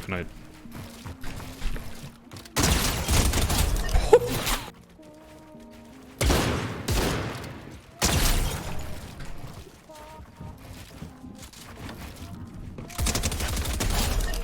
Fortnite.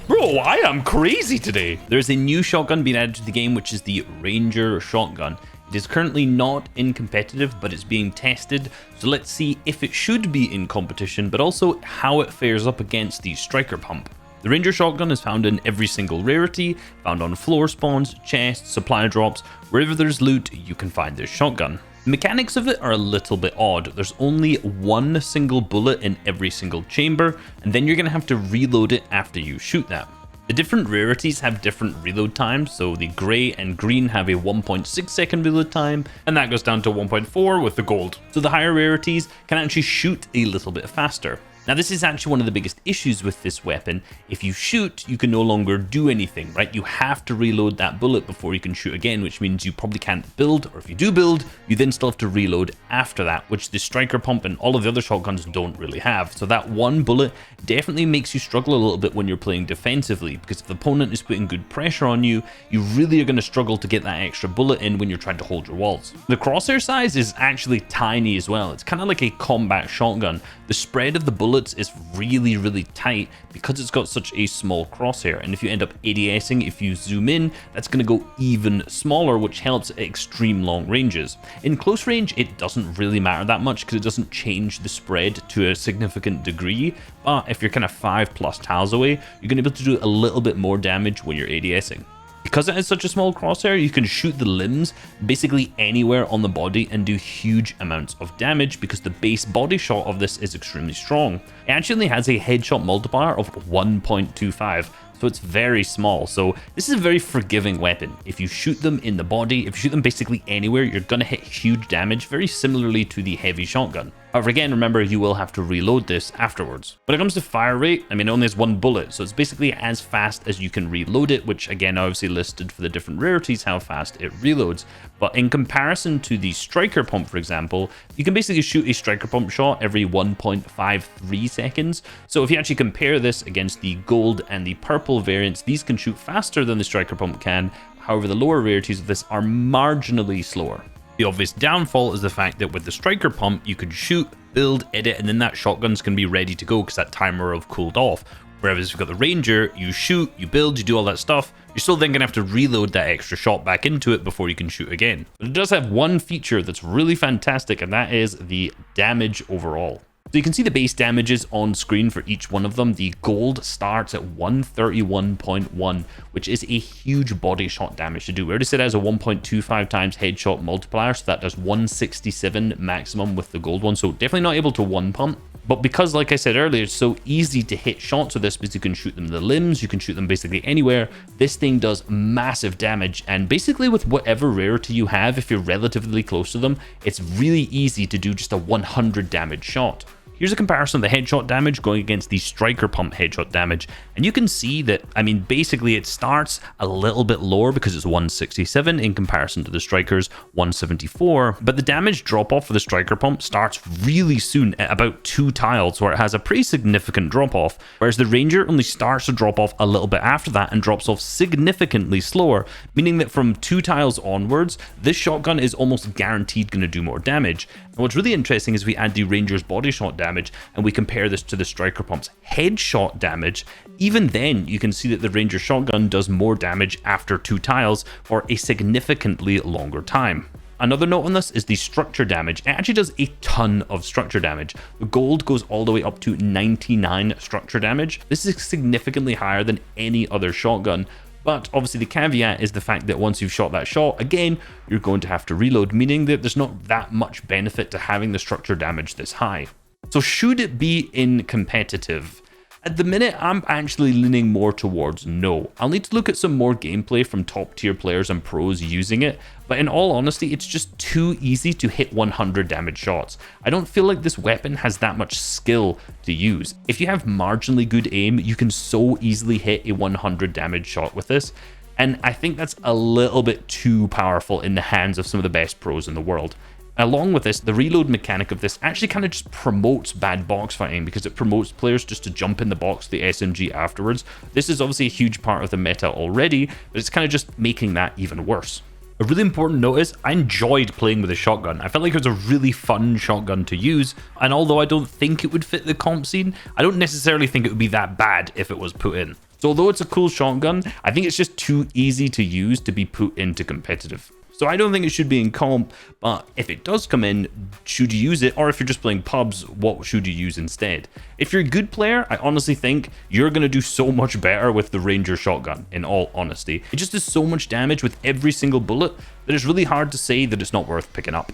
Bro, I am crazy today. There's a new shotgun being added to the game, which is the Ranger shotgun. It is currently not in competitive, but it's being tested. So let's see if it should be in competition, but also how it fares up against the striker pump. The Ranger shotgun is found in every single rarity, found on floor spawns, chests, supply drops. Wherever there's loot, you can find this shotgun. The mechanics of it are a little bit odd. There's only one single bullet in every single chamber, and then you're going to have to reload it after you shoot that. The different rarities have different reload times, so the grey and green have a 1.6 second reload time, and that goes down to 1.4 with the gold. So the higher rarities can actually shoot a little bit faster. Now this is actually one of the biggest issues with this weapon. If you shoot, you can no longer do anything, right? You have to reload that bullet before you can shoot again, which means you probably can't build, or if you do build, you then still have to reload after that, which the striker pump and all of the other shotguns don't really have. So that one bullet definitely makes you struggle a little bit when you're playing defensively, because if the opponent is putting good pressure on you, you really are going to struggle to get that extra bullet in when you're trying to hold your walls. The crosshair size is actually tiny as well. It's kind of like a combat shotgun. The spread of the bullets is really tight because it's got such a small crosshair, and if you end up ADSing, if you zoom in, that's going to go even smaller, which helps at extreme long ranges. In close range, it doesn't really matter that much because it doesn't change the spread to a significant degree, but if you're kind of 5+ tiles away, you're going to be able to do a little bit more damage when you're ADSing. Because it has such a small crosshair, you can shoot the limbs basically anywhere on the body and do huge amounts of damage because the base body shot of this is extremely strong. It actually has a headshot multiplier of 1.25. So it's very small. So this is a very forgiving weapon. If you shoot them in the body, if you shoot them basically anywhere, you're going to hit huge damage, very similarly to the heavy shotgun. However, again, remember, you will have to reload this afterwards. When it comes to fire rate, I mean, it only has one bullet, so it's basically as fast as you can reload it, which again, obviously listed for the different rarities how fast it reloads. But in comparison to the striker pump, for example, you can basically shoot a striker pump shot every 1.53 seconds. So if you actually compare this against the gold and the purple variants, these can shoot faster than the striker pump can. However, the lower rarities of this are marginally slower. The obvious downfall is the fact that with the striker pump, you could shoot, build, edit, and then that shotgun's can be ready to go because that timer will have cooled off. Whereas if you've got the Ranger, you shoot, you build, you do all that stuff, you're still then going to have to reload that extra shot back into it before you can shoot again. But it does have one feature that's really fantastic, and that is the damage overall. So you can see the base damages on screen for each one of them. The gold starts at 131.1, which is a huge body shot damage to do. We already said it has a 1.25 times headshot multiplier, so that does 167 maximum with the gold one. So definitely not able to one pump. But because, like I said earlier, it's so easy to hit shots with this because you can shoot them in the limbs, you can shoot them basically anywhere, this thing does massive damage. And basically with whatever rarity you have, if you're relatively close to them, it's really easy to do just a 100 damage shot. Here's a comparison of the headshot damage going against the striker pump headshot damage. And you can see that, I mean, basically it starts a little bit lower because it's 167 in comparison to the striker's 174. But the damage drop off for the striker pump starts really soon at about 2 tiles, where it has a pretty significant drop off. Whereas the Ranger only starts to drop off a little bit after that and drops off significantly slower, meaning that from 2 tiles onwards, this shotgun is almost guaranteed going to do more damage. And what's really interesting is we add the Ranger's body shot damage and we compare this to the striker pump's headshot damage. Even then, you can see that the Ranger shotgun does more damage after 2 tiles for a significantly longer time. Another note on this is the structure damage. It actually does a ton of structure damage. The gold goes all the way up to 99 structure damage. This is significantly higher than any other shotgun. But obviously the caveat is the fact that once you've shot that shot, again, you're going to have to reload, meaning that there's not that much benefit to having the structure damage this high. So should it be in competitive? At the minute, I'm actually leaning more towards no. I'll need to look at some more gameplay from top tier players and pros using it, but in all honesty, it's just too easy to hit 100 damage shots. I don't feel like this weapon has that much skill to use. If you have marginally good aim, you can so easily hit a 100 damage shot with this, and I think that's a little bit too powerful in the hands of some of the best pros in the world. Along with this, the reload mechanic of this actually kind of just promotes bad box fighting because it promotes players just to jump in the box, the SMG afterwards. This is obviously a huge part of the meta already, but it's kind of just making that even worse. A really important note is I enjoyed playing with a shotgun. I felt like it was a really fun shotgun to use, and although I don't think it would fit the comp scene, I don't necessarily think it would be that bad if it was put in. So although it's a cool shotgun, I think it's just too easy to use to be put into competitive. So I don't think it should be in comp, but if it does come in, should you use it? Or if you're just playing pubs, what should you use instead? If you're a good player, I honestly think you're going to do so much better with the Ranger shotgun, in all honesty. It just does so much damage with every single bullet that it's really hard to say that it's not worth picking up.